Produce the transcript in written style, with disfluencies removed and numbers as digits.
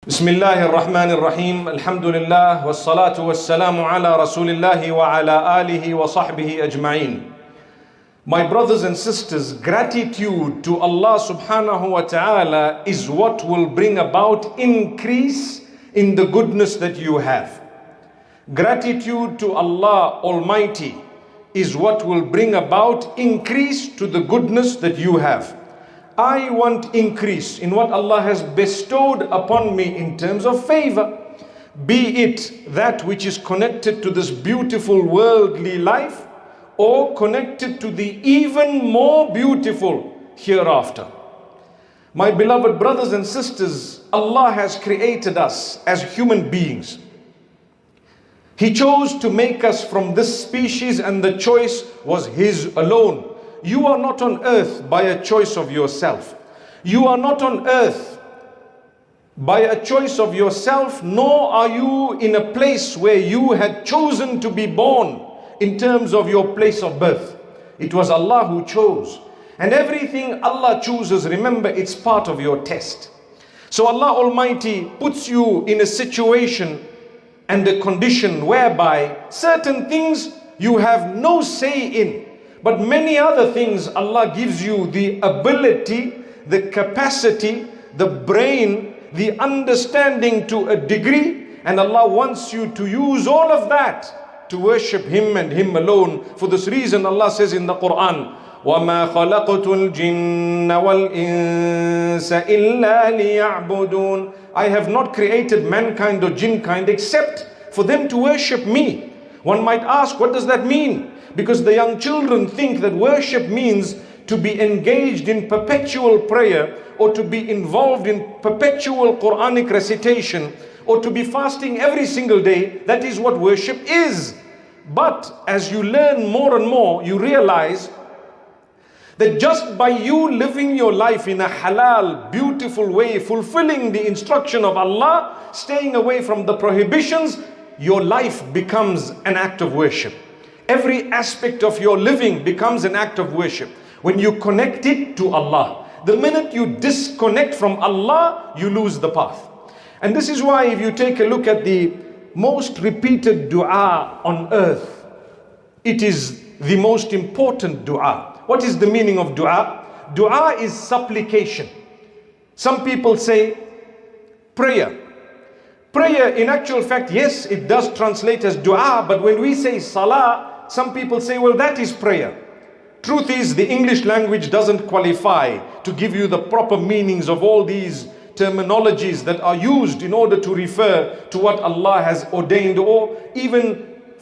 Bismillah-ir-Rahman-ir-Raheem. Alhamdulillah. Wassalatu wassalamu ala Rasulillahi wa ala alihi wa sahbihi ajma'in. My brothers and sisters, gratitude to Allah subhanahu wa ta'ala is what will bring about increase in the goodness that you have. Gratitude to Allah Almighty is what will bring about increase to the goodness that you have. I want increase in what Allah has bestowed upon me in terms of favor, be it that which is connected to this beautiful worldly life or connected to the even more beautiful hereafter. My beloved brothers and sisters, Allah has created us as human beings. He chose to make us from this species, and the choice was His alone. You are not on earth by a choice of yourself. You are not on earth by a choice of yourself, nor are you in a place where you had chosen to be born in terms of your place of birth. It was Allah who chose. And everything Allah chooses, remember, it's part of your test. So Allah Almighty puts you in a situation and a condition whereby certain things you have no say in. But many other things Allah gives you the ability, the capacity, the brain, the understanding to a degree, and Allah wants you to use all of that to worship Him and Him alone. For this reason Allah says in the Quran, وَمَا خَلَقْتُ الْجِنَّ وَالْإِنسَ إِلَّا لِيَعْبُدُونَ. I have not created mankind or jinn kind except for them to worship me. One might ask, what does that mean? Because the young children think that worship means to be engaged in perpetual prayer, or to be involved in perpetual Quranic recitation, or to be fasting every single day. That is what worship is. But as you learn more and more, you realize that just by you living your life in a halal, beautiful way, fulfilling the instruction of Allah, staying away from the prohibitions, your life becomes an act of worship. Every aspect of your living becomes an act of worship when you connect it to Allah. The minute you disconnect from Allah, you lose the path. And this is why if you take a look at the most repeated dua on earth, it is the most important dua. What is the meaning of dua? Dua is supplication. Some people say prayer. Prayer, in actual fact, yes, it does translate as dua, but when we say salah, some people say, well, that is prayer. Truth is, the English language doesn't qualify to give you the proper meanings of all these terminologies that are used in order to refer to what Allah has ordained, or even